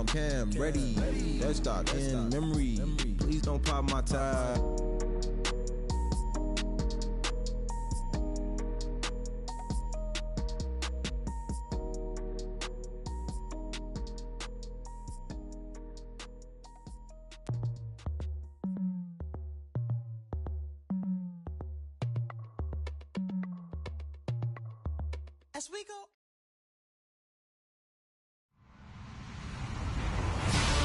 Cam, ready. Desktop in memory. Please don't pop my tab. As we go.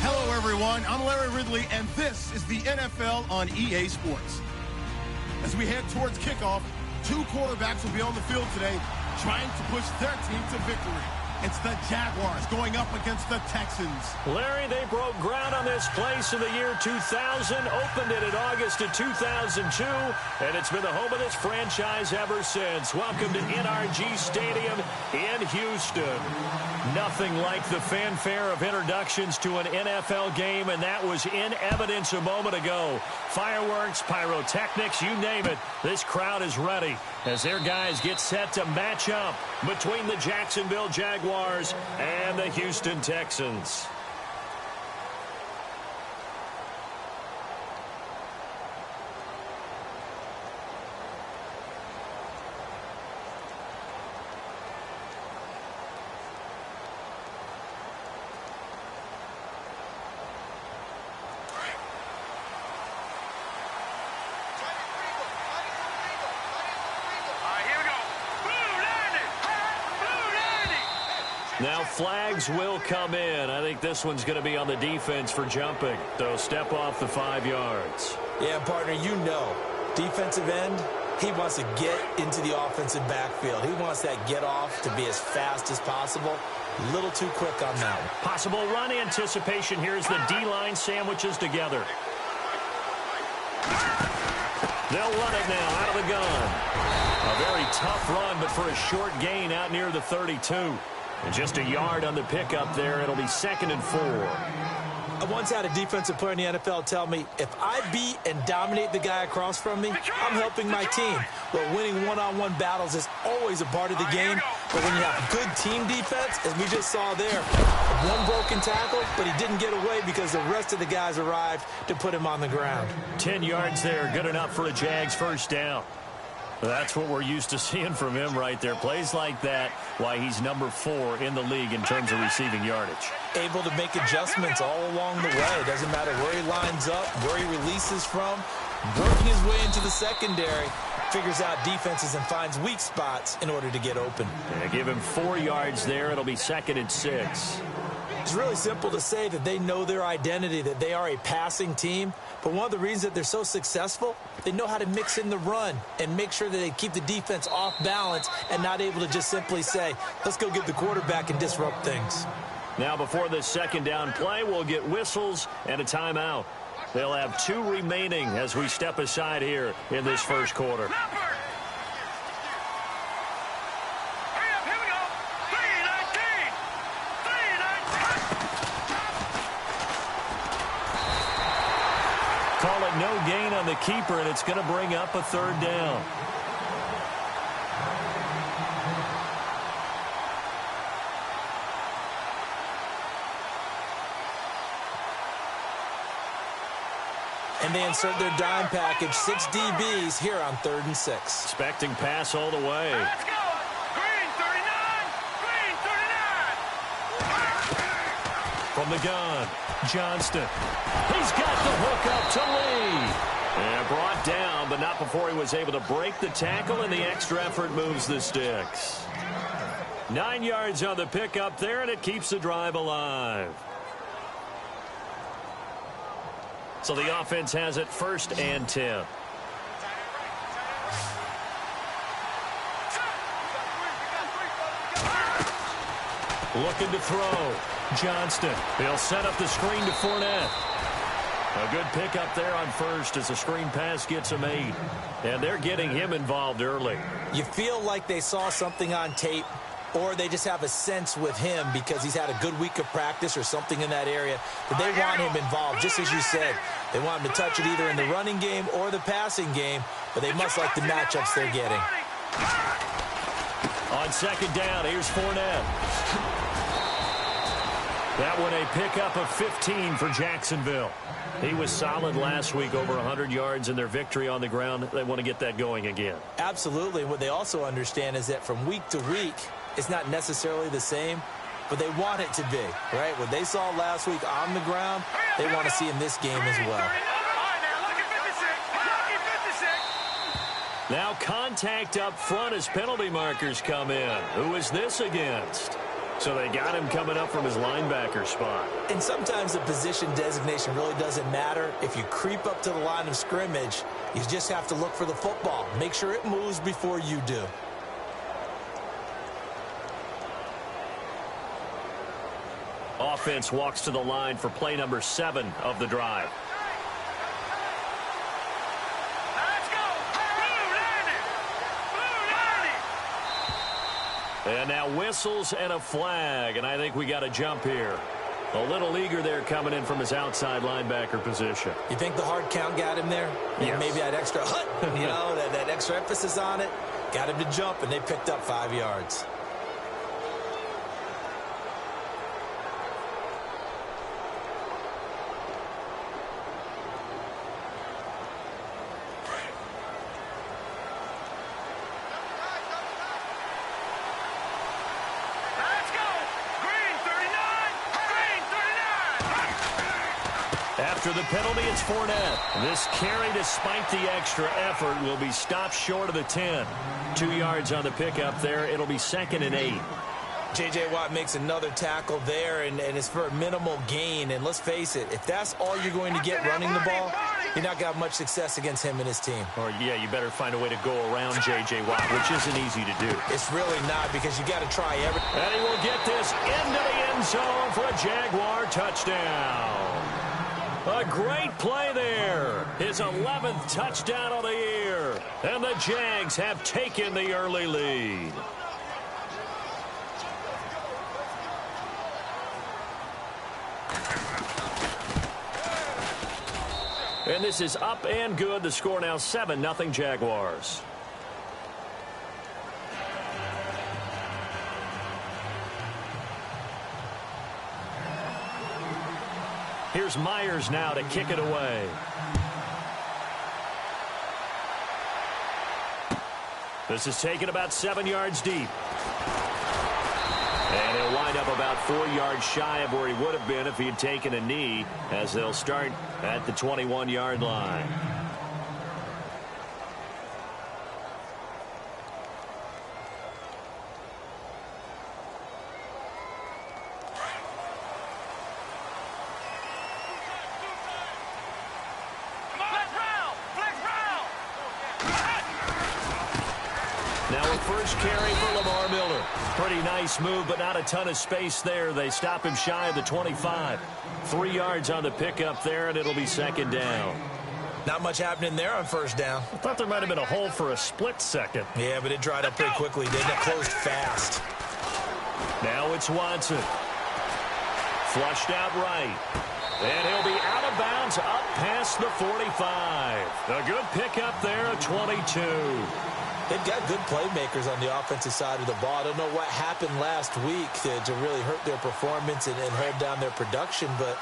Hello, everyone. I'm Larry Ridley, and this is the NFL on EA Sports. As we head towards kickoff, two quarterbacks will be on the field today trying to push their team to victory. It's the Jaguars going up against the Texans. Larry, they broke ground on this place in the year 2000, opened it in August of 2002, and it's been the home of this franchise ever since. Welcome to NRG Stadium in Houston. Nothing like the fanfare of introductions to an NFL game, and that was in evidence a moment ago. Fireworks, pyrotechnics, you name it. This crowd is ready as their guys get set to match up between the Jacksonville Jaguars and the Houston Texans. Now flags will come in. I think this one's going to be on the defense for jumping. They'll step off the 5 yards. Yeah, partner, you know, defensive end, he wants to get into the offensive backfield. He wants that get off to be as fast as possible. A little too quick on that one. Possible run anticipation here as the D-line sandwiches together. They'll run it now out of the gun. A very tough run, but for a short gain out near the 32. And just a yard on the pickup there. It'll be 2nd and 4. I once had a defensive player in the NFL tell me, if I beat and dominate the guy across from me, I'm helping my team. Well, winning one-on-one battles is always a part of the game. But when you have good team defense, as we just saw there, one broken tackle, but he didn't get away because the rest of the guys arrived to put him on the ground. 10 yards there, good enough for a Jags first down. That's what we're used to seeing from him right there. Plays like that, why he's number 4 in the league in terms of receiving yardage. Able to make adjustments all along the way. Doesn't matter where he lines up, where he releases from. Working his way into the secondary, figures out defenses and finds weak spots in order to get open. Yeah, give him 4 yards there. It'll be 2nd and 6. It's really simple to say that they know their identity, that they are a passing team. But one of the reasons that they're so successful, they know how to mix in the run and make sure that they keep the defense off balance and not able to just simply say, let's go get the quarterback and disrupt things. Now before this second down play, we'll get whistles and a timeout. They'll have 2 remaining as we step aside here in this first quarter. Call it no gain on the keeper, and it's going to bring up a 3rd down. And they insert their dime package, 6 DBs here on 3rd and 6. Expecting pass all the way. Let's go! Green 39! Green 39! From the gun, Johnston. He's got the hook up to Lee. And brought down, but not before he was able to break the tackle, and the extra effort moves the sticks. 9 yards on the pickup there, and it keeps the drive alive. So the offense has it 1st and 10. Looking to throw. Johnston. He'll set up the screen to Fournette. A good pickup there on 1st as the screen pass gets him 8. And they're getting him involved early. You feel like they saw something on tape, or they just have a sense with him because he's had a good week of practice or something in that area that they want him involved, just as you said. They want him to touch it either in the running game or the passing game, but they must like the matchups they're getting. On 2nd down, here's Fournette. That one a pickup of 15 for Jacksonville. He was solid last week, over 100 yards in their victory on the ground. They want to get that going again. Absolutely. What they also understand is that from week to week, it's not necessarily the same, but they want it to be, right? What they saw last week on the ground, they want to see in this game as well. Now contact up front as penalty markers come in. Who is this against? So they got him coming up from his linebacker spot. And sometimes the position designation really doesn't matter. If you creep up to the line of scrimmage, you just have to look for the football. Make sure it moves before you do. Offense walks to the line for play number 7 of the drive. And now whistles and a flag, and I think we got a jump here. A little eager there coming in from his outside linebacker position. You think the hard count got him there? Yes. Maybe that extra hut, you know, that extra emphasis on it. Got him to jump, and they picked up 5 yards. After the penalty, it's Fournette. This carry, despite the extra effort, will be stopped short of the 10. 2 yards on the pickup there. It'll be 2nd and 8. J.J. Watt makes another tackle there, and it's for a minimal gain. And let's face it, if that's all you're going to get running the ball, you're not going to have much success against him and his team. Or, yeah, you better find a way to go around J.J. Watt, which isn't easy to do. It's really not, because you got to try everything. And he will get this into the end zone for a Jaguar touchdown. A great play there. His 11th touchdown of the year. And the Jags have taken the early lead. And this is up and good. The score now 7-0 Jaguars. Here's Myers now to kick it away. This is taken about 7 yards deep. And he'll wind up about 4 yards shy of where he would have been if he had taken a knee, as they'll start at the 21-yard line. First carry for Lamar Miller. Pretty nice move, but not a ton of space there. They stop him shy of the 25. 3 yards on the pickup there, and it'll be 2nd down. Not much happening there on 1st down. I thought there might have been a hole for a split second. Yeah, but it dried up pretty quickly, didn't it? Closed fast. Now it's Watson. Flushed out right. And he'll be out of bounds up past the 45. A good pickup there at 22. They've got good playmakers on the offensive side of the ball. I don't know what happened last week to really hurt their performance and hold down their production, but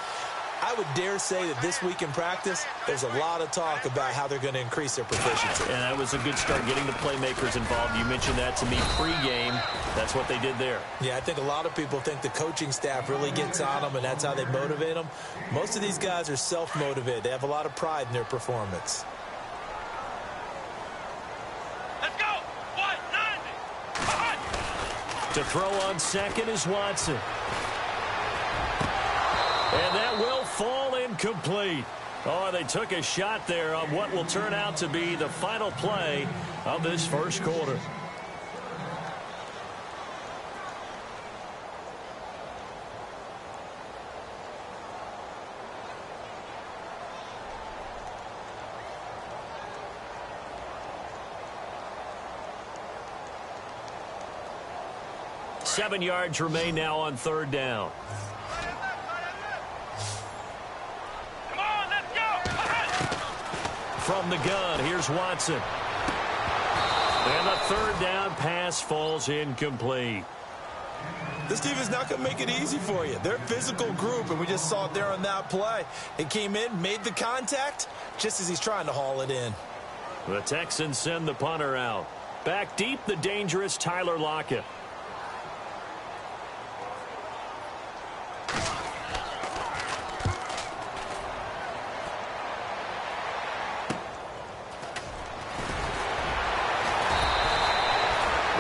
I would dare say that this week in practice, there's a lot of talk about how they're going to increase their proficiency. And that was a good start, getting the playmakers involved. You mentioned that to me pregame. That's what they did there. Yeah, I think a lot of people think the coaching staff really gets on them, and that's how they motivate them. Most of these guys are self-motivated. They have a lot of pride in their performance. To throw on second is Watson. And that will fall incomplete. Oh, they took a shot there on what will turn out to be the final play of this first quarter. Seven yards remain now on 3rd down. Come on, let's go. From the gun, here's Watson. And the 3rd down pass falls incomplete. This defense is not going to make it easy for you. They're a physical group, and we just saw it there on that play. It came in, made the contact, just as he's trying to haul it in. The Texans send the punter out. Back deep, the dangerous Tyler Lockett.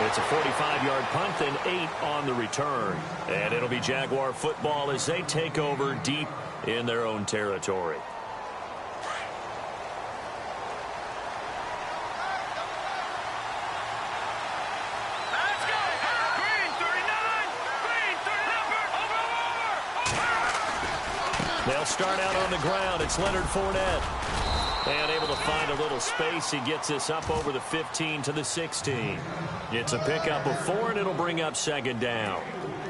It's a 45-yard punt and 8 on the return. And it'll be Jaguar football as they take over deep in their own territory. Let's go. Green 39. Green 39. Over. They'll start out on the ground. It's Leonard Fournette. And able to find a little space. He gets this up over the 15 to the 16. It's a pickup of 4, and it'll bring up second down.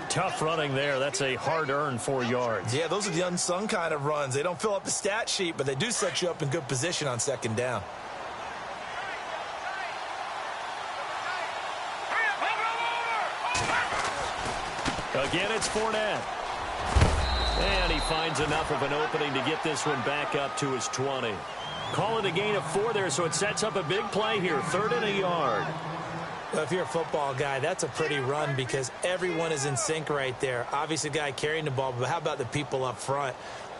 Tough running there. That's a hard-earned 4 yards. Yeah, those are the unsung kind of runs. They don't fill up the stat sheet, but they do set you up in good position on second down. Again, it's Fournette. And he finds enough of an opening to get this one back up to his 20. Call it a gain of 4 there, so it sets up a big play here. 3rd and a yard. Well, if you're a football guy, that's a pretty run because everyone is in sync right there. Obviously, the guy carrying the ball, but how about the people up front?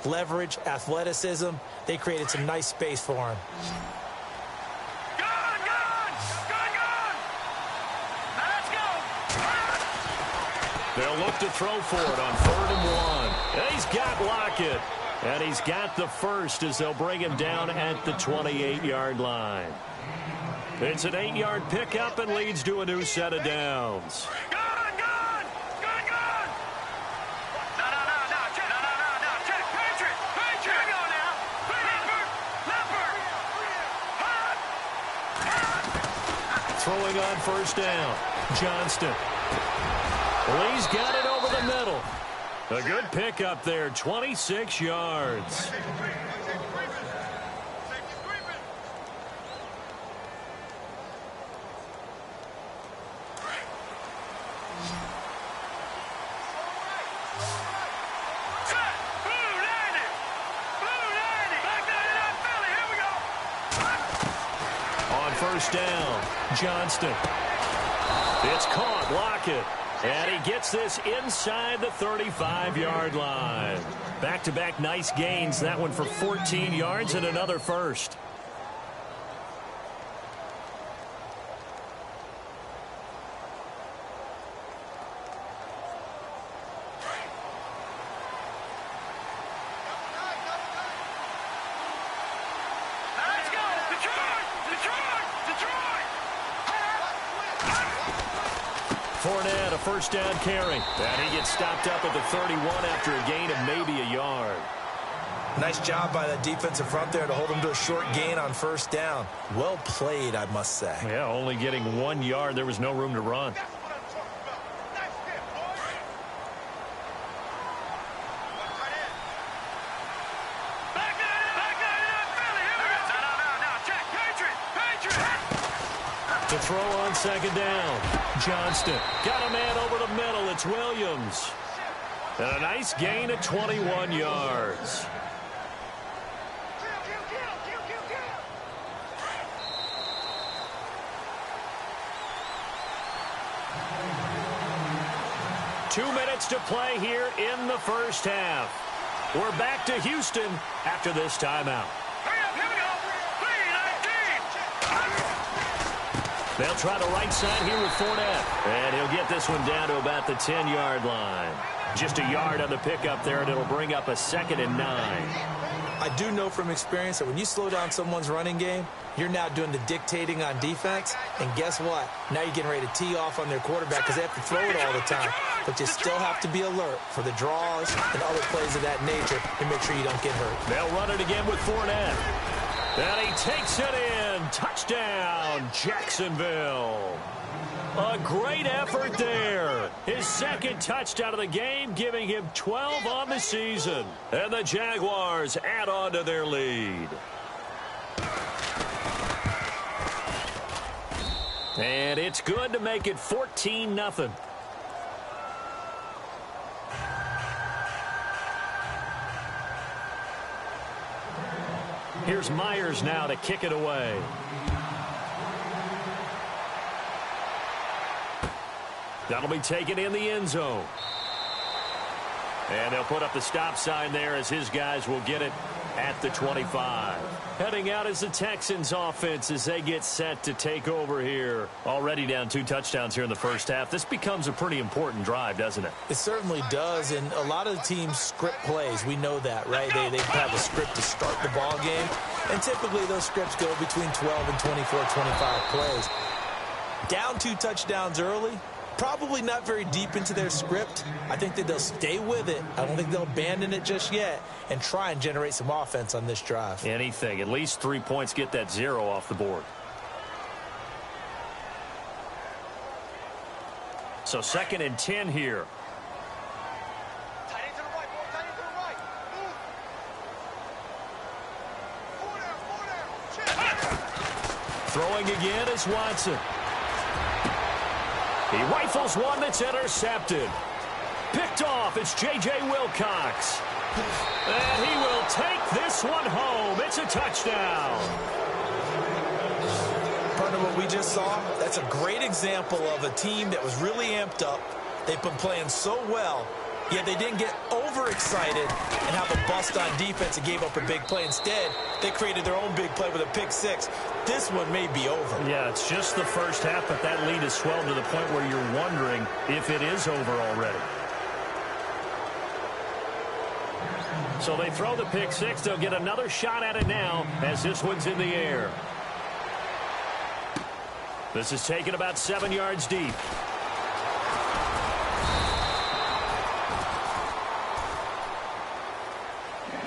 Leverage, athleticism, they created some nice space for him. Gone. Let's go. They'll look to throw for it on 3rd and 1. And he's got Lockett. And he's got the first as they'll bring him down at the 28-yard line. It's an 8-yard pickup and leads to a new set of downs. Gone. No. Check. Patriot. Go now. Leopard. Throwing on first down. Johnston. Lee's got it over the middle. A good pickup there, 26 yards. On first down, Johnston. It's caught, Lockett. And he gets this inside the 35-yard line. Back-to-back nice gains. That one for 14 yards and another first. Let's go. Detroit. Fournette, a first down carry. And he gets stopped up at the 31 after a gain of maybe a yard. Nice job by that defensive front there to hold him to a short gain on first down. Well played, I must say. Yeah, only getting 1 yard. There was no room to run. To throw on second down. Johnston got a man over the middle. It's Williams. And a nice gain of 21 yards. Two minutes to play here in the first half. We're back to Houston after this timeout. They'll try the right side here with Fournette. And he'll get this one down to about the 10-yard line. Just a yard on the pickup there, and it'll bring up a 2nd and 9. I do know from experience that when you slow down someone's running game, you're now doing the dictating on defense. And guess what? Now you're getting ready to tee off on their quarterback because they have to throw it all the time. But you still have to be alert for the draws and other plays of that nature to make sure you don't get hurt. They'll run it again with Fournette. And he takes it in. Touchdown, Jacksonville. A great effort there. His second touchdown of the game, giving him 12 on the season. And the Jaguars add on to their lead. And it's good to make it 14-0. Here's Myers now to kick it away. That'll be taken in the end zone. And they'll put up the stop sign there as his guys will get it at the 25. Heading out is the Texans offense as they get set to take over here. Already down 2 touchdowns here in the first half. This becomes a pretty important drive, doesn't it? It certainly does, and a lot of the teams script plays. We know that, right? They have a script to start the ball game, and typically those scripts go between 12 and 24, 25 plays. Down 2 touchdowns early, probably not very deep into their script. I think that they'll stay with it. I don't think they'll abandon it just yet and try and generate some offense on this drive. Anything. At least 3 points, get that 0 off the board. So 2nd and 10 here. Tight end to the right, ball. Tight end to the right. Move. 4 down. Check. Throwing again is Watson. He rifles one that's intercepted. Picked off. It's J.J. Wilcox. And he will take this one home. It's a touchdown. Part of what we just saw, that's a great example of a team that was really amped up. They've been playing so well, yet they didn't get overexcited and have a bust on defense and gave up a big play. Instead, they created their own big play with a pick 6. This one may be over. Yeah, it's just the first half, but that lead has swelled to the point where you're wondering if it is over already. So they throw the pick 6. They'll get another shot at it now as this one's in the air. This is taken about 7 yards deep.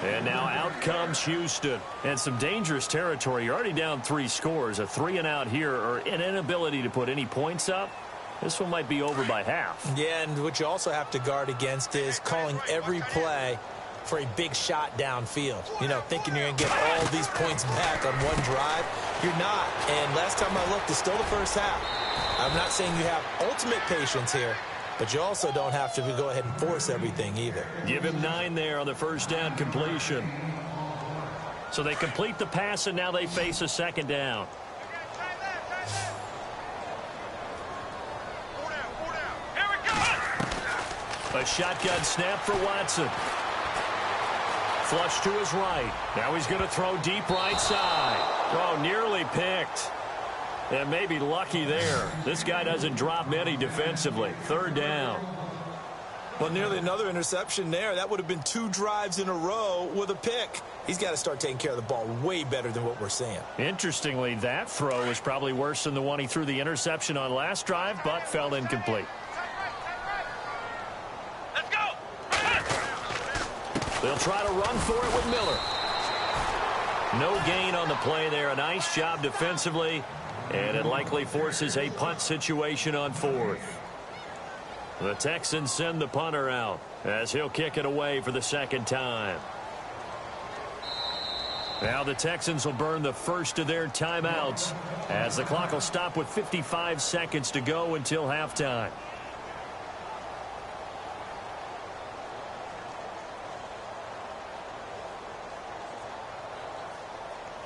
And now out comes Houston. And some dangerous territory. You're already down 3 scores. A 3 and out here, or an inability to put any points up. This one might be over by half. Yeah, and what you also have to guard against is calling every play for a big shot downfield. You know, thinking you're going to get all these points back on one drive. You're not. And last time I looked, it's still the first half. I'm not saying you have ultimate patience here, but you also don't have to go ahead and force everything either. Give him 9 there on the first down completion. So they complete the pass, and now they face a 2nd down. Here we go. A shotgun snap for Watson. Flush to his right. Now he's going to throw deep right side. Oh, nearly picked. And maybe lucky there. This guy doesn't drop many defensively. 3rd down. Well, nearly another interception there. That would have been 2 drives in a row with a pick. He's got to start taking care of the ball way better than what we're seeing. Interestingly, that throw is probably worse than the one he threw the interception on last drive, but fell incomplete. Let's go. They'll try to run for it with Miller. No gain on the play there. A nice job defensively, and it likely forces a punt situation on 4th. The Texans send the punter out as he'll kick it away for the 2nd time. Now the Texans will burn the first of their timeouts as the clock will stop with 55 seconds to go until halftime.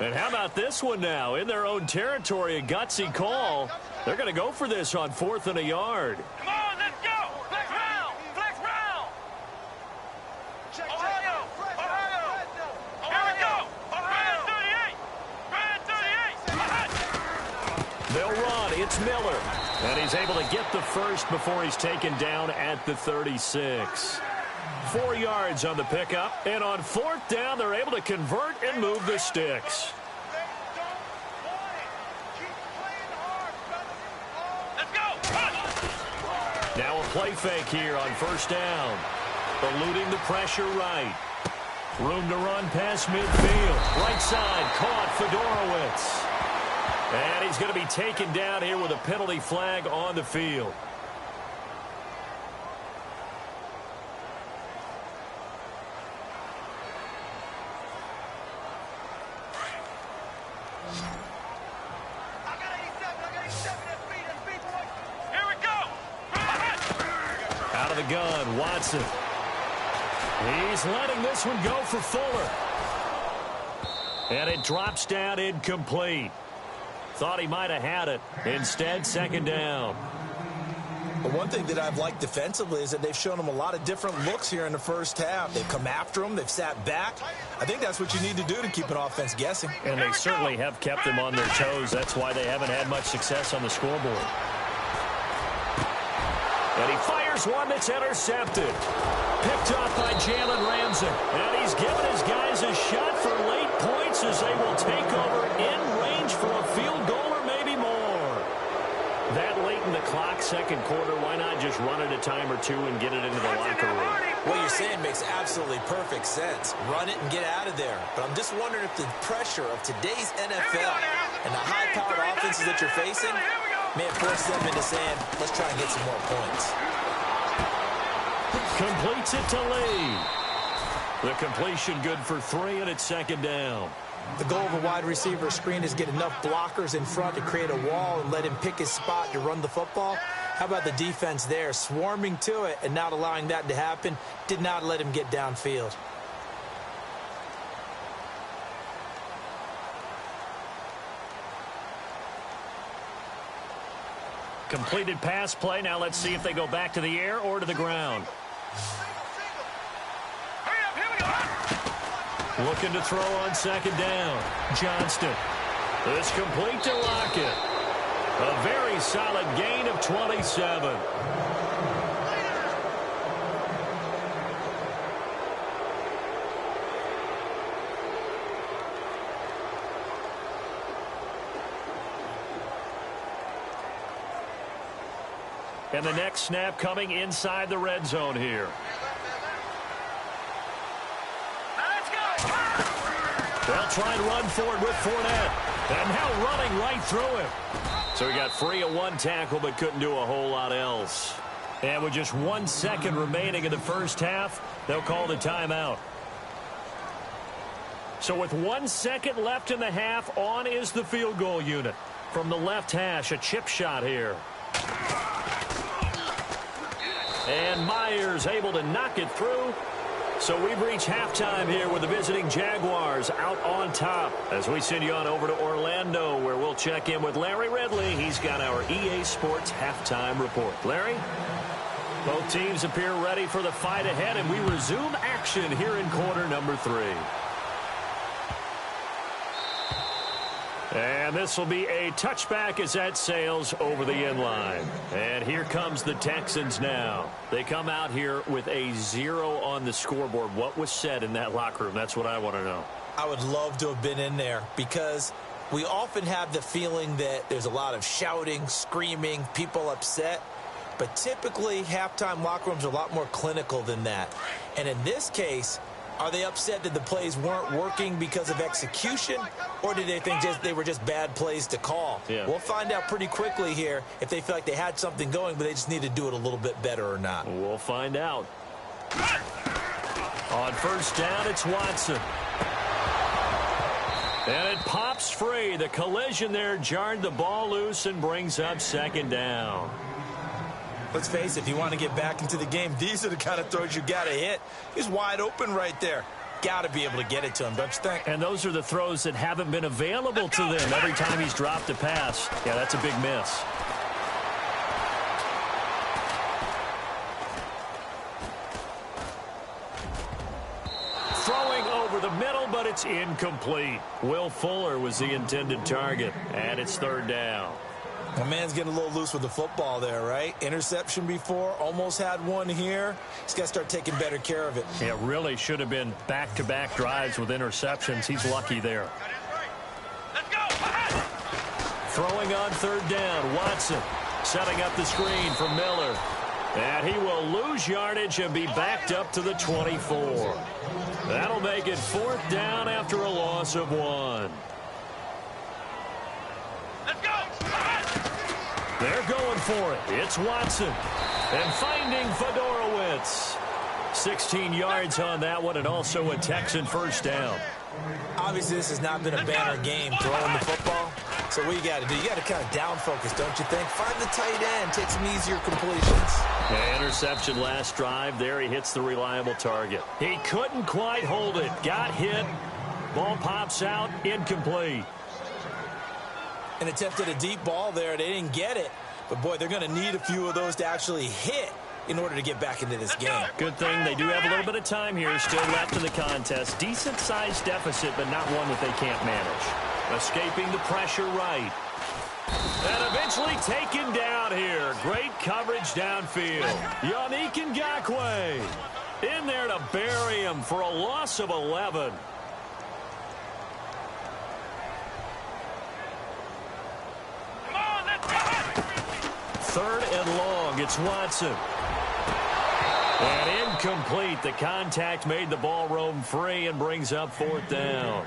And how about this one now? In their own territory, a gutsy call. They're going to go for this on 4th and a yard. Come on, let's go. Flex round. Flex round. Ohio. Ohio. Here we go. Brand 38. Brand 38. They'll run. It's Miller. And he's able to get the first before he's taken down at the 36. 4 yards on the pickup. And on 4th down, they're able to convert and move the sticks. Let's go. Now a play fake here on 1st down. Eluding the pressure right. Room to run past midfield. Right side caught Fedorowicz. And he's going to be taken down here with a penalty flag on the field. Here we go. Out of the gun, Watson. He's letting this one go for Fuller. And it drops down incomplete. Thought he might have had it. Instead, second down. But one thing that I've liked defensively is that they've shown him a lot of different looks here in the first half. They've come after him. They've sat back. I think that's what you need to do to keep an offense guessing. And they certainly have kept them on their toes. That's why they haven't had much success on the scoreboard. And he fires one that's intercepted. Picked off by Jalen Ramsey. And he's given his guys a shot for late points as they will take over in range for a field goal or maybe more. That late in the clock, second quarter, why not just run it a time or two and get it into the locker room? What you're saying makes absolutely perfect sense. Run it and get out of there. But I'm just wondering if the pressure of today's NFL and the high-powered offenses that you're facing may have forced them into saying, let's try and get some more points. Completes it to Lee. The completion good for 3, and it's second down. The goal of a wide receiver screen is get enough blockers in front to create a wall and let him pick his spot to run the football. How about the defense there, swarming to it and not allowing that to happen? Did not let him get downfield. Completed pass play. Now let's see if they go back to the air or to the ground. Looking to throw on second down. Johnston. It's complete to Lockett. A very solid gain of 27. And the next snap coming inside the red zone here. They'll try and run forward with Fournette. And now running right through him. So he got free of one tackle but couldn't do a whole lot else. And with just 1 second remaining in the first half, they'll call the timeout. So with 1 second left in the half, on is the field goal unit. From the left hash, a chip shot here. And Myers able to knock it through. So we've reached halftime here with the visiting Jaguars out on top. As we send you on over to Orlando, where we'll check in with Larry Ridley. He's got our EA Sports halftime report. Larry? Both teams appear ready for the fight ahead, and we resume action here in quarter number 3. And this will be a touchback as that sails over the end line. And here comes the Texans now. They come out here with a 0 on the scoreboard. What was said in that locker room? That's what I want to know. I would love to have been in there because we often have the feeling that there's a lot of shouting, screaming, people upset. But typically, halftime locker rooms are a lot more clinical than that. And in this case, are they upset that the plays weren't working because of execution, or did they think they were just bad plays to call? Yeah. We'll find out pretty quickly here if they feel like they had something going, but they just need to do it a little bit better or not. We'll find out. On first down, it's Watson. And it pops free. The collision there jarred the ball loose and brings up second down. Let's face it, if you want to get back into the game, these are the kind of throws you got to hit. He's wide open right there. Got to be able to get it to him, don't you think? And those are the throws that haven't been available to them every time he's dropped a pass. Yeah, that's a big miss. Throwing over the middle, but it's incomplete. Will Fuller was the intended target, and it's third down. My man's getting a little loose with the football there, right? Interception before, almost had one here. He's got to start taking better care of it. Yeah, really should have been back-to-back drives with interceptions. He's lucky there. Throwing on third down, Watson setting up the screen for Miller. And he will lose yardage and be backed up to the 24. That'll make it fourth down after a loss of 1. They're going for it. It's Watson. And finding Fedorowicz. 16 yards on that one, and also a Texan first down. Obviously, this has not been a banner game throwing the football. So what you got to do, you got to kind of down focus, don't you think? Find the tight end, take some easier completions. Yeah, interception last drive. There he hits the reliable target. He couldn't quite hold it. Got hit. Ball pops out, incomplete. An attempt at a deep ball there. They didn't get it. But, boy, they're going to need a few of those to actually hit in order to get back into this game. Good thing they do have a little bit of time here still left in the contest. Decent-sized deficit, but not one that they can't manage. Escaping the pressure right. And eventually taken down here. Great coverage downfield. Yannick Ngakoue in there to bury him for a loss of 11. Third and long. It's Watson. And incomplete. The contact made the ball roam free and brings up fourth down.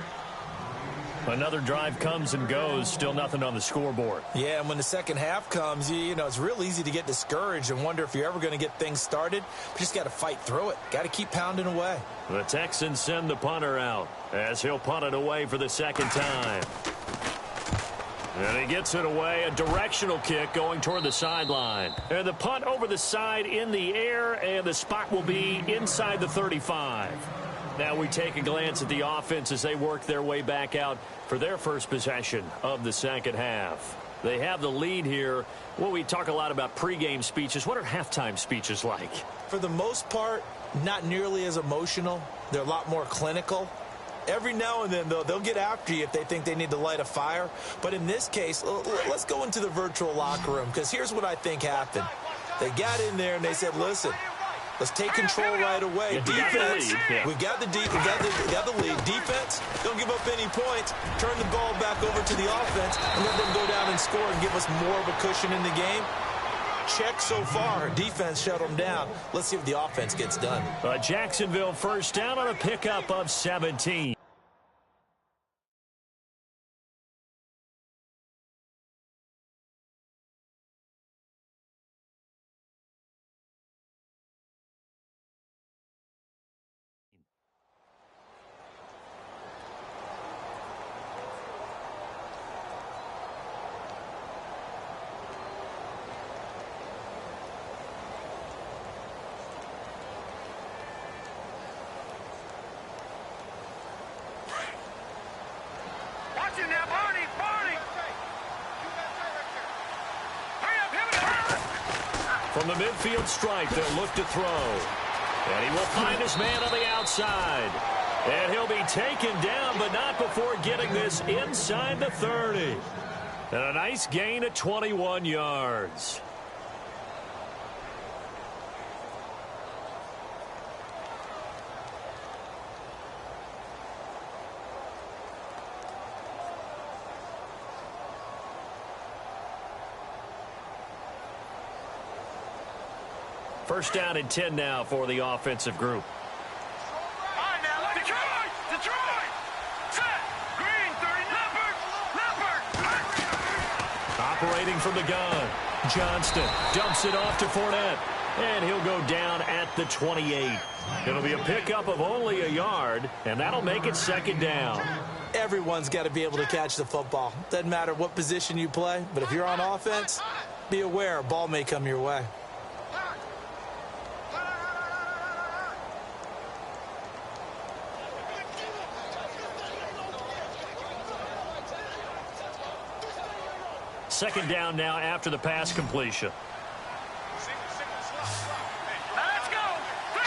Another drive comes and goes. Still nothing on the scoreboard. Yeah, and when the second half comes, you know, it's real easy to get discouraged and wonder if you're ever going to get things started. But you just got to fight through it. Got to keep pounding away. The Texans send the punter out as he'll punt it away for the second time. And he gets it away, a directional kick going toward the sideline. And the punt over the side in the air, and the spot will be inside the 35. Now we take a glance at the offense as they work their way back out for their first possession of the second half. They have the lead here. Well, we talk a lot about pregame speeches. What are halftime speeches like? For the most part, not nearly as emotional. They're a lot more clinical. Every now and then, though, they'll get after you if they think they need to light a fire. But in this case, let's go into the virtual locker room, because here's what I think happened. They got in there and they said, listen, let's take control right away. Defense, we got the lead. Defense, don't give up any points. Turn the ball back over to the offense and let them go down and score and give us more of a cushion in the game. Check so far. Defense shut them down. Let's see if the offense gets done. Jacksonville first down on a pickup of 17. From the midfield stripe, they'll look to throw. And he will find his man on the outside. And he'll be taken down, but not before getting this inside the 30. And a nice gain of 21 yards. First down and 10 now for the offensive group. Detroit! Set! Green, 30, Leopard! Operating from the gun. Johnston dumps it off to Fournette. And he'll go down at the 28. It'll be a pickup of only a yard, and that'll make it second down. Everyone's got to be able to catch the football. Doesn't matter what position you play, but if you're on offense, be aware a ball may come your way. Second down now after the pass completion. Let's go! 3-19!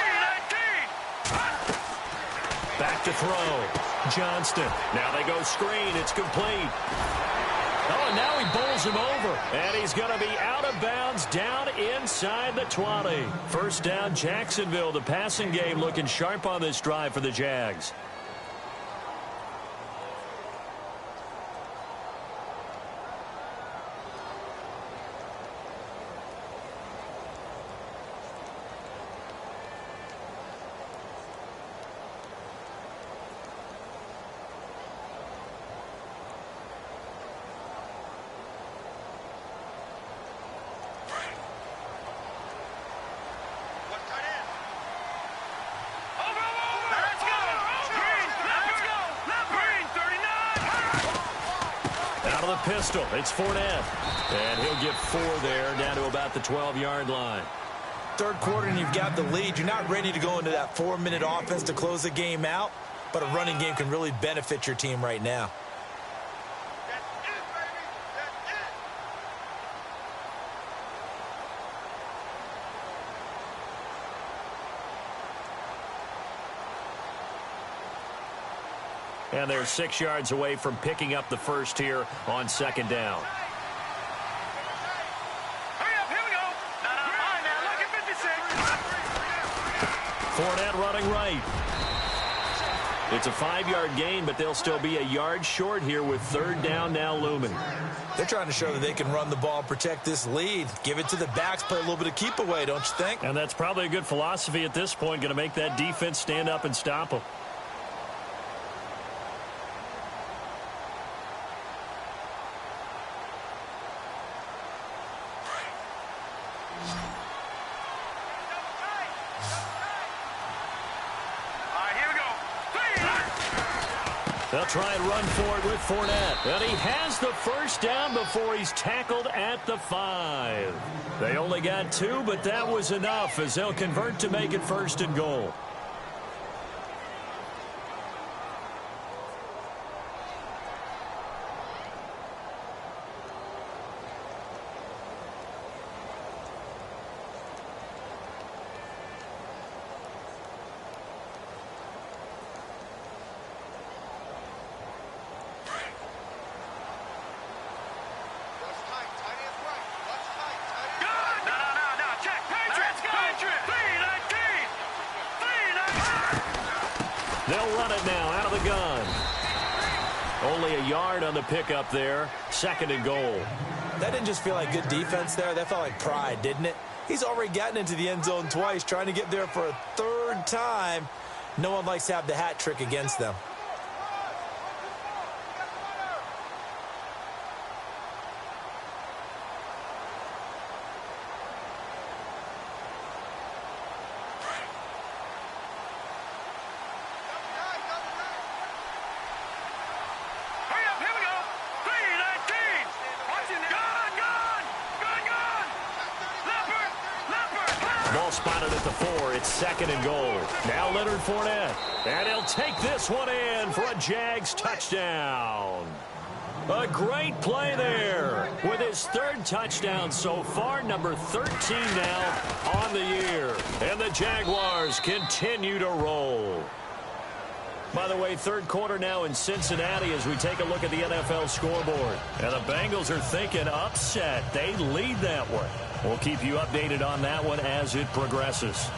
Back to throw. Johnston. Now they go screen. It's complete. Oh, and now he bowls him over. And he's going to be out of bounds down inside the 20. First down, Jacksonville. The passing game looking sharp on this drive for the Jags. Pistol. It's Fournette. And he'll get 4 there, down to about the 12-yard line. Third quarter and you've got the lead. You're not ready to go into that 4-minute offense to close the game out. but a running game can really benefit your team right now. And they're 6 yards away from picking up the first here on second down. Hurry up, here we go. Fine now, look at 56. Fournette running right. It's a 5-yard gain, but they'll still be a yard short here with third down now looming. They're trying to show that they can run the ball and protect this lead. Give it to the backs, play a little bit of keep away, don't you think? And that's probably a good philosophy at this point, going to make that defense stand up and stop them. They'll try and run for it with Fournette. And he has the first down before he's tackled at the 5. They only got 2, but that was enough as they'll convert to make it first and goal. They'll run it now out of the gun. Only a yard on the pickup there. Second and goal. That didn't just feel like good defense there. That felt like pride, didn't it? He's already gotten into the end zone twice, trying to get there for a third time. No one likes to have the hat trick against them. Ball spotted at the 4. It's second and goal. Now Leonard Fournette. And he'll take this one in for a Jags touchdown. A great play there with his third touchdown so far, number 13 now on the year. And the Jaguars continue to roll. By the way, third quarter now in Cincinnati as we take a look at the NFL scoreboard. And the Bengals are thinking upset. They lead that one. We'll keep you updated on that one as it progresses.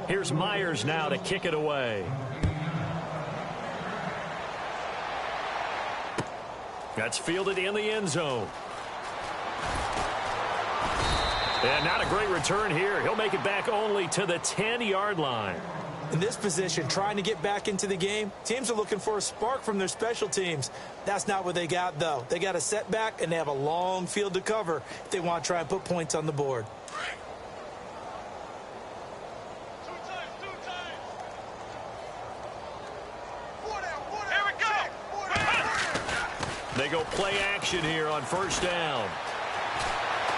Here's Myers now to kick it away. That's fielded in the end zone. And not a great return here. He'll make it back only to the 10-yard line. In this position, trying to get back into the game, teams are looking for a spark from their special teams. That's not what they got, though. They got a setback, and they have a long field to cover if they want to try and put points on the board. They go play action here on first down.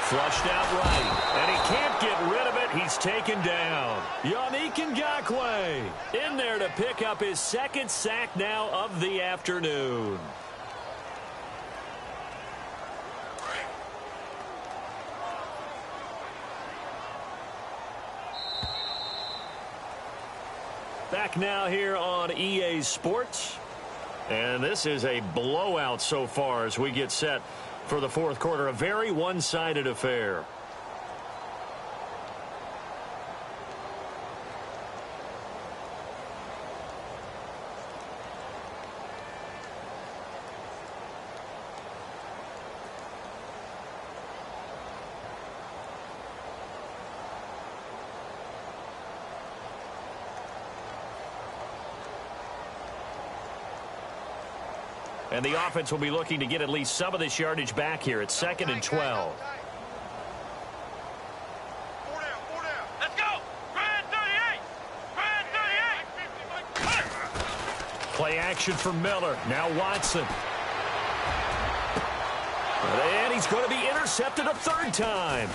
Flushed out right, and he can't get rid of it. He's taken down. Yannick Ngakoue in there to pick up his second sack now of the afternoon. Back now here on EA Sports. And this is a blowout so far as we get set for the fourth quarter. A very one-sided affair. And the offense will be looking to get at least some of this yardage back here. It's second and 12. Let's go! Grand 38! Grand 38! Play action for Miller. Now Watson. And he he's going to be intercepted a third time.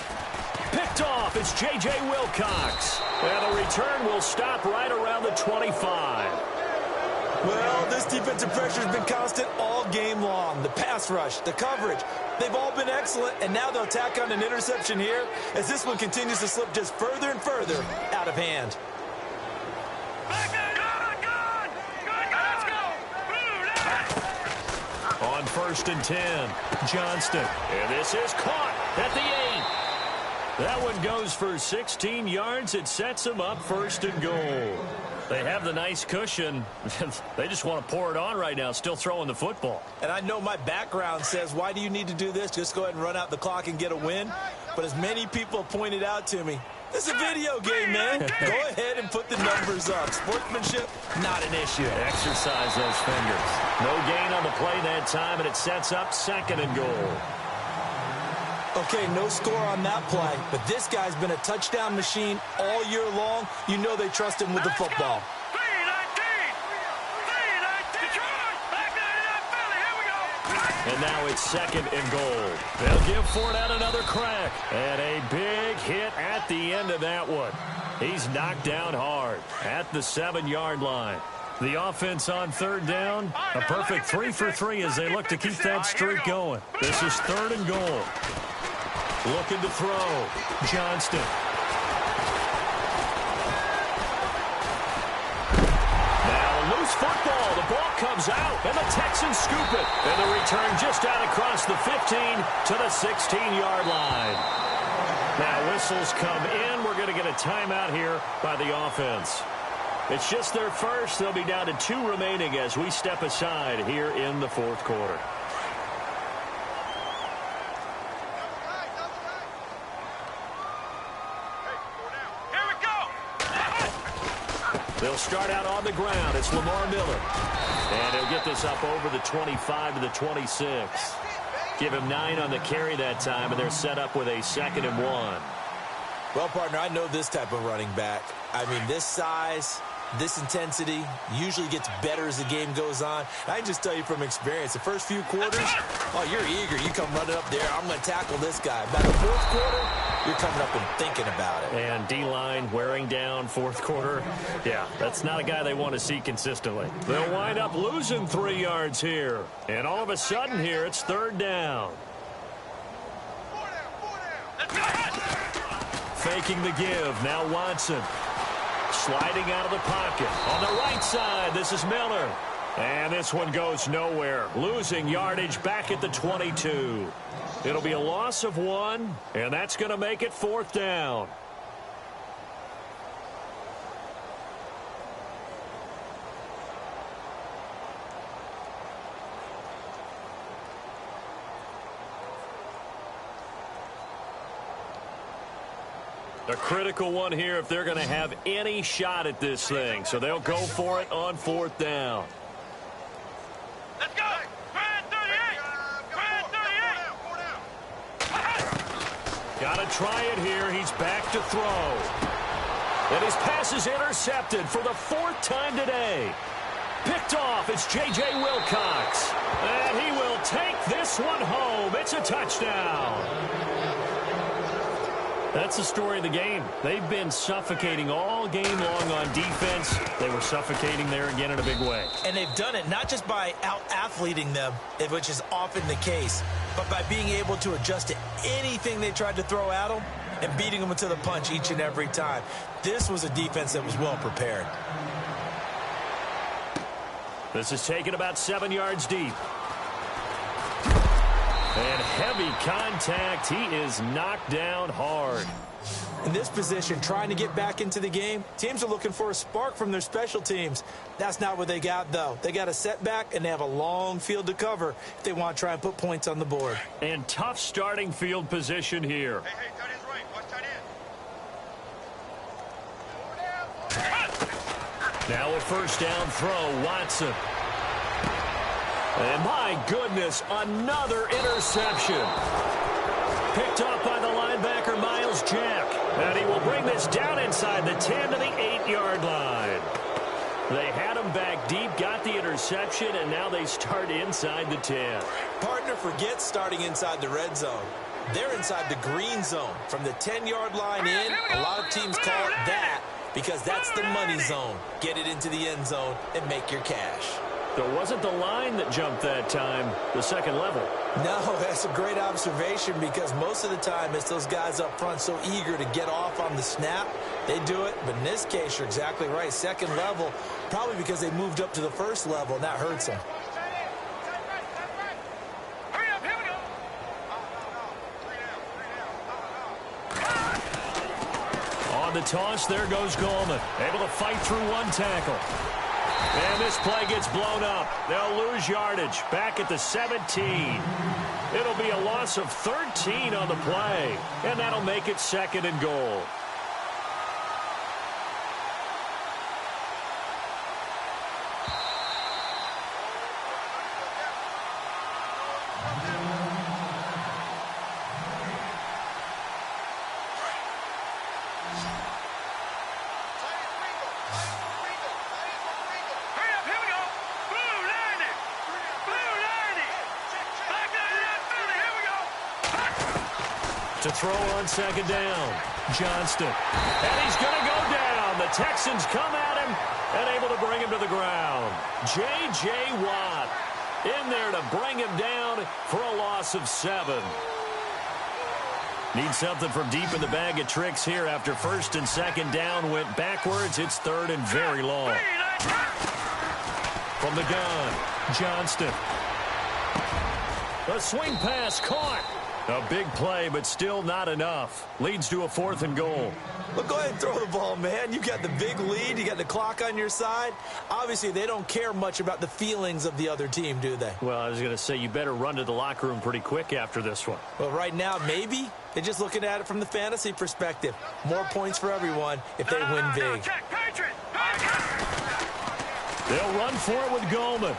Picked off, it's J.J. Wilcox. And the return will stop right around the 25. Well, this defensive pressure has been constant all game long. The pass rush, the coverage, they've all been excellent, and now they'll tack on an interception here as this one continues to slip just further and further out of hand. On 1st and 10, Johnston. And this is caught at the 8. That one goes for 16 yards. It sets them up 1st and goal. They have the nice cushion. They just want to pour it on right now, still throwing the football. And I know my background says, why do you need to do this? Just go ahead and run out the clock and get a win. But as many people pointed out to me, this is a video game, man. Go ahead and put the numbers up. Sportsmanship, not an issue. Exercise those fingers. No gain on the play that time, and it sets up 2nd and goal. Okay, no score on that play, but this guy's been a touchdown machine all year long. You know they trust him with the football. And now it's 2nd and goal. They'll give Fournette another crack. And a big hit at the end of that one. He's knocked down hard at the 7-yard line. The offense on 3rd down, a perfect 3 for 3 as they look to keep that streak going. This is 3rd and goal. Looking to throw. Johnston. Now loose football. The ball comes out, and the Texans scoop it. And the return just out across the 15 to the 16-yard line. Now whistles come in. We're going to get a timeout here by the offense. It's just their first. They'll be down to 2 remaining as we step aside here in the 4th quarter. They'll start out on the ground. It's Lamar Miller. And he'll get this up over the 25 to the 26. Give him 9 on the carry that time, and they're set up with a 2nd and 1. Well, partner, I know this type of running back. I mean, this size, this intensity usually gets better as the game goes on. I can just tell you from experience, the first few quarters, oh, you're eager. You come running up there. I'm going to tackle this guy. By the 4th quarter, you're coming up and thinking about it. And D-line wearing down 4th quarter. Yeah, that's not a guy they want to see consistently. They'll wind up losing 3 yards here. And all of a sudden here, it's 3rd down. Faking the give. Now Watson. Sliding out of the pocket. On the right side, this is Miller. And this one goes nowhere. Losing yardage back at the 22. It'll be a loss of 1, and that's going to make it 4th down. A critical one here if they're going to have any shot at this thing. So they'll go for it on 4th down. Let's go! Brad 38! Brad 38! Got to try it here. He's back to throw. And his pass is intercepted for the 4th time today. Picked off. It's J.J. Wilcox. And he will take this one home. It's a touchdown. That's the story of the game. They've been suffocating all game long on defense. They were suffocating there again in a big way. And they've done it not just by out-athleting them, which is often the case, but by being able to adjust to anything they tried to throw at them and beating them to the punch each and every time. This was a defense that was well prepared. This is taken about 7 yards deep. And heavy contact. He is knocked down hard. In this position, trying to get back into the game, teams are looking for a spark from their special teams. That's not what they got, though. They got a setback, and they have a long field to cover if they want to try and put points on the board. And tough starting field position here. Hey, tight end's right. Watch tight end. Now a 1st down throw, Watson. And my goodness, another interception. Picked off by the linebacker, Miles Jack. And he will bring this down inside the 10 to the 8-yard line. They had him back deep, got the interception, and now they start inside the 10. Partner forgets starting inside the red zone. They're inside the green zone. From the 10-yard line in, a lot of teams call it that because that's the money zone. Get it into the end zone and make your cash. There wasn't the line that jumped that time, the second level. No, that's a great observation because most of the time it's those guys up front so eager to get off on the snap. They do it, but in this case, you're exactly right. Second level, probably because they moved up to the first level, and that hurts them. On the toss, there goes Goldman. Able to fight through one tackle. And this play gets blown up. They'll lose yardage. Back at the 17. It'll be a loss of 13 on the play. And that'll make it second and goal. To throw on second down, Johnston. And he's going to go down. The Texans come at him and able to bring him to the ground. J.J. Watt in there to bring him down for a loss of 7. Need something from deep in the bag of tricks here after first and second down went backwards. It's third and very long. From the gun, Johnston. A swing pass caught. A big play, but still not enough. Leads to a 4th and goal. Well, go ahead and throw the ball, man. You got the big lead. You got the clock on your side. Obviously, they don't care much about the feelings of the other team, do they? Well, I was going to say, you better run to the locker room pretty quick after this one. Well, right now, maybe. They're just looking at it from the fantasy perspective. More points for everyone if they win big. They'll run for it with Goldman.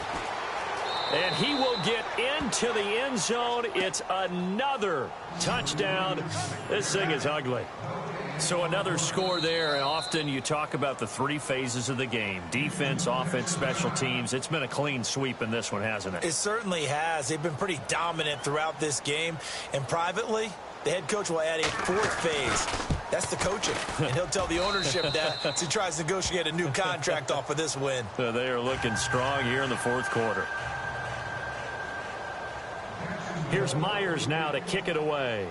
And he will get into the end zone. It's another touchdown. This thing is ugly. So another score there, and often you talk about the 3 phases of the game. Defense, offense, special teams. It's been a clean sweep in this one, hasn't it? It certainly has. They've been pretty dominant throughout this game. And privately, the head coach will add a 4th phase. That's the coaching. And he'll tell the ownership that as he tries to negotiate a new contract off of this win. So they are looking strong here in the 4th quarter. Here's Myers now to kick it away.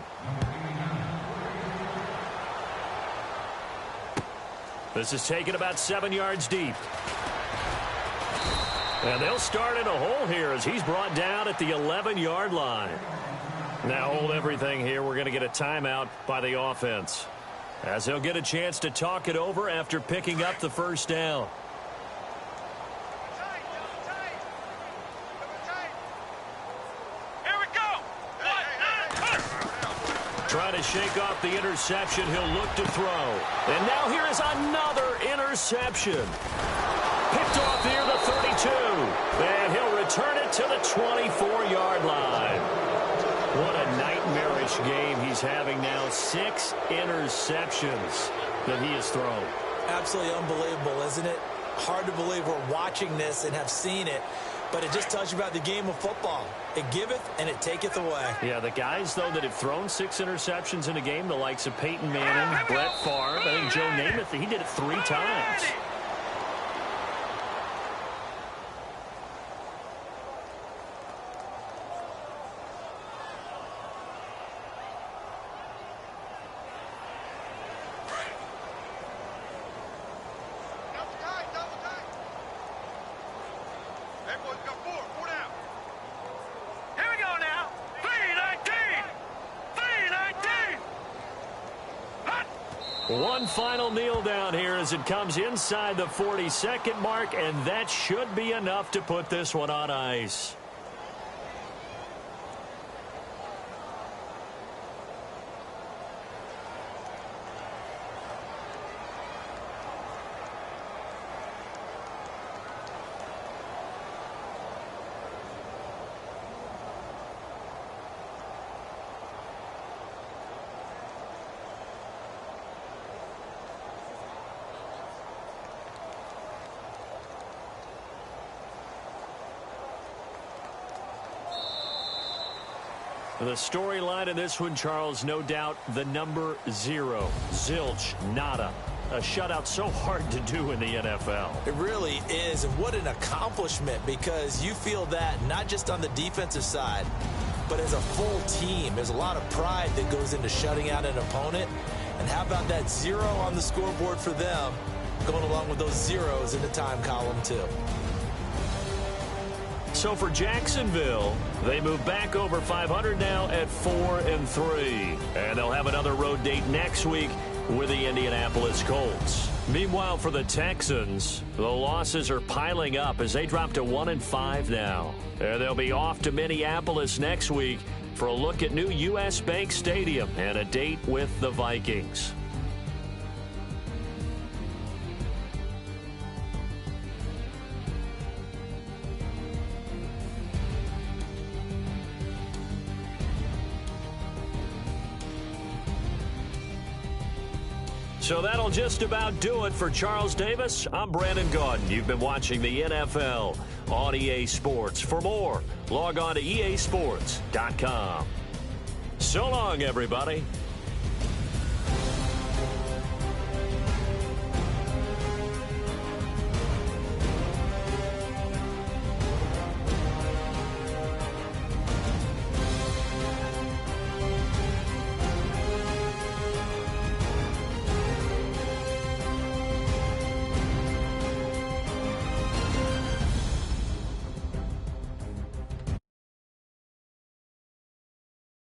This is taken about 7 yards deep. And they'll start in a hole here as he's brought down at the 11-yard line. Now hold everything here. We're going to get a timeout by the offense, as they'll get a chance to talk it over after picking up the first down. Trying to shake off the interception. He'll look to throw. And now here is another interception. Picked off near the 32. And he'll return it to the 24-yard line. What a nightmarish game he's having now. 6 interceptions that he has thrown. Absolutely unbelievable, isn't it? Hard to believe we're watching this and have seen it. But it just tells you about the game of football. It giveth and it taketh away. Yeah, the guys, though, that have thrown 6 interceptions in a game, the likes of Peyton Manning, Brett Favre, I think Joe Namath, he did it 3 times. One final kneel down here as it comes inside the 40-second mark, and that should be enough to put this one on ice. The storyline in this one, Charles, no doubt the number 0. Zilch, nada. A shutout so hard to do in the NFL. It really is, and what an accomplishment, because you feel that not just on the defensive side, but as a full team. There's a lot of pride that goes into shutting out an opponent. And how about that 0 on the scoreboard for them, going along with those zeros in the time column too. So for Jacksonville, they move back over 500 now at 4-3. And they'll have another road date next week with the Indianapolis Colts. Meanwhile, for the Texans, the losses are piling up as they drop to 1-5 now. And they'll be off to Minneapolis next week for a look at new U.S. Bank Stadium and a date with the Vikings. So that'll just about do it for Charles Davis. I'm Brandon Gaudin. You've been watching the NFL on EA Sports. For more, log on to easports.com. So long, everybody.